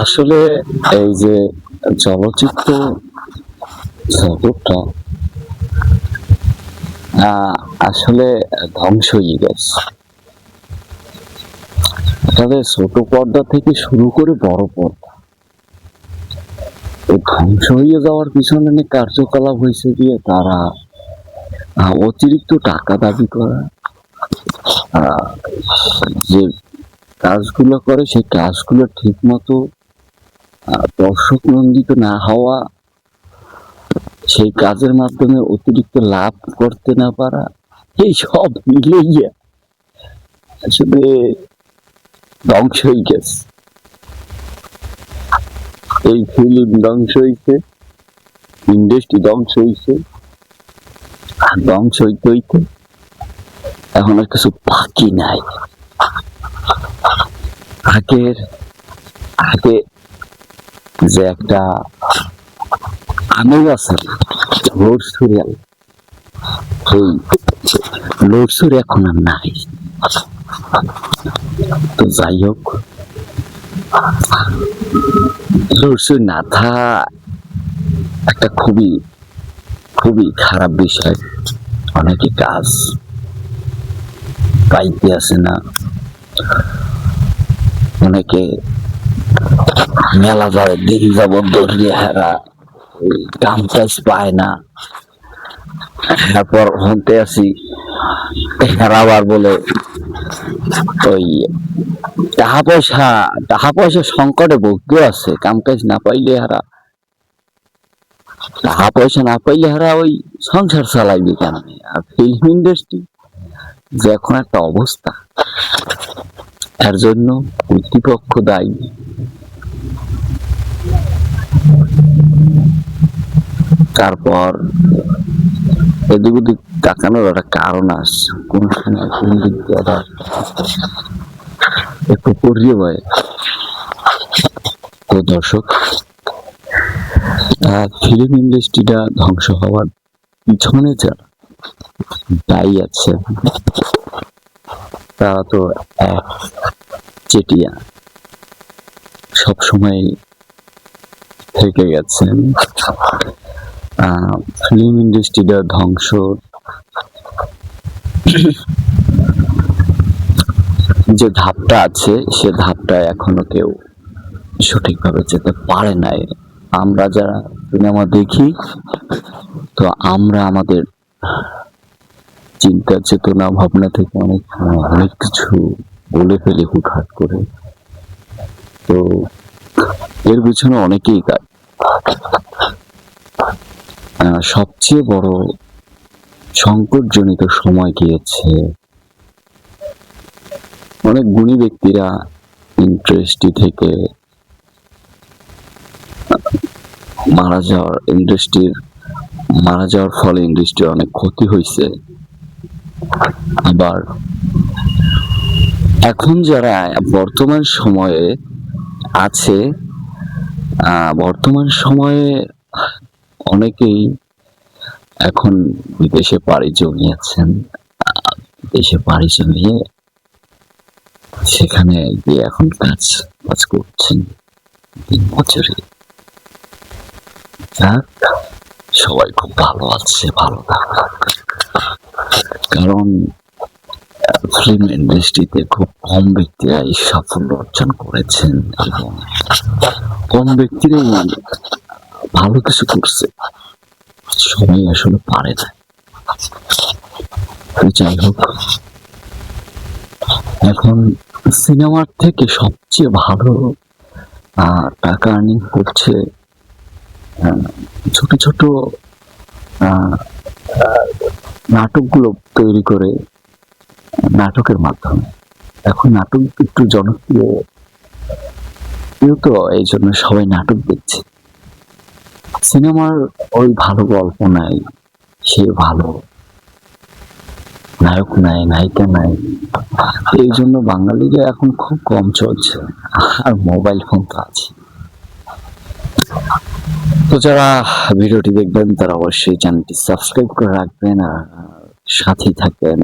আসলে এই যে চলচ্চিত্র জগৎটা আসলে ধ্বংস হয়ে গেছে। তাদের ছোট পর্দা থেকে শুরু করে বড় পর্দা এই ধ্বংস হয়ে যাওয়ার পিছনে কার্যকলাপ হয়েছে গিয়ে তারা অতিরিক্ত টাকা দাবি করা, আহ, যে কাজগুলো করে সেই কাজগুলো ঠিক মতো দর্শক নন্দিত না হওয়া, সেই কাজের মাধ্যমে অতিরিক্ত লাভ করতে না পারা, এই সব মিলে গিয়ে আসলে ধ্বংস হয়ে গেছে। এই ফিল্ম ধ্বংস হয়েছে, ইন্ডাস্ট্রি ধ্বংস হয়েছে, আর ধ্বংস হইতে হইতে এখন আর কিছু বাকি নাই। আগের আগে যে একটা আমেজ আছে লোড সিরিয়াল, এই লোড সিরিয়াল এখন আর নাই। তো যাই হোক, লোড সিরিয়াল না থাকা একটা খুবই খুবই খারাপ বিষয়। অনেকে কাজ পাইতে আসে না, অনেকে মেলা যায় দিন যাবত দৌড়িয়ে হারা কাম কাজ পায় না। তারপর হতে আসি আবার বলে ওই টাকা পয়সা সংকটে ভুগতে আছে, কাম কাজ না পাইলে হারা, টাকা পয়সা না পাইলে হারা ওই সংসার চালাইবে কেন। আর ফিল্ম ইন্ডাস্ট্রি যে এখন একটা অবস্থা, এর জন্য কর্তৃপক্ষ দায়ী। তারপর এদিক ওদিক তাকানোর একটা কারণ আছে, কোন সময় কোন দিক দিয়ে একটু পড়িয়ে হয়। তো দর্শক, ফিল্ম ইন্ডাস্ট্রিটা ধ্বংস হওয়ার পিছনে যারা দায়ী আছে তারা তো এক চেটিয়া সবসময় থেকে গেছেন। ফিল্ম ইন্ডাস্ট্রিটা ধ্বংস যে ধাপটা আছে সে ধাপটা এখনো কেউ সঠিকভাবে যেতে পারে নাই। আমরা যারা সিনেমা দেখি, তো আমরা আমাদের চিন্তা চেতনা ভাবনা থেকে অনেক কিছু বলে ফেলি হুটহাট করে। তো এর পিছনে অনেকেই কাজ। সবচেয়ে বড় সংকটজনিত সময় গিয়েছে, অনেক গুণী ব্যক্তিরা ইন্ডাস্ট্রি থেকে মারা যাওয়ার ফলে ইন্ডাস্ট্রির অনেক ক্ষতি হয়েছে। আবার এখন যারা বর্তমান সময়ে আছে, বর্তমান সময়ে অনেকেই এখন বিদেশে পাড়ি জমিয়েছেন। দেশে পাড়ি জমিয়ে সেখানে গিয়ে এখন কাজ করছেন দিন মজুরি। যাক, সবাই খুব ভালো আছে, ভালো থাকুক। কারণ ফিল্ম ইন্ডাস্ট্রিতে খুব কম ব্যক্তিরা এই সাফল্য অর্জন করেছেন এবং কম ব্যক্তিরাই ভালো কিছু করছে, সবাই আসলে পারে না। যাই হোক, এখন সিনেমার থেকে সবচেয়ে ভালো টাকা আর্নিং করছে ছোট ছোট নাটকগুলো তৈরি করে, নাটকের মাধ্যমে। এখন নাটক একটু জনপ্রিয়, তো এই জন্য সবাই নাটক দেখছে। সিনেমার ওই ভালো গল্প নাই, সে ভালো নায়ক নাই, নায়িকা নাই, এই জন্য বাঙালিরা এখন খুব কম চলছে। আর মোবাইল ফোন তো আছে। তো যারা ভিডিওটি দেখবেন তারা অবশ্যই চ্যানেলটি সাবস্ক্রাইব করে রাখবেন আর সাথেই থাকবেন।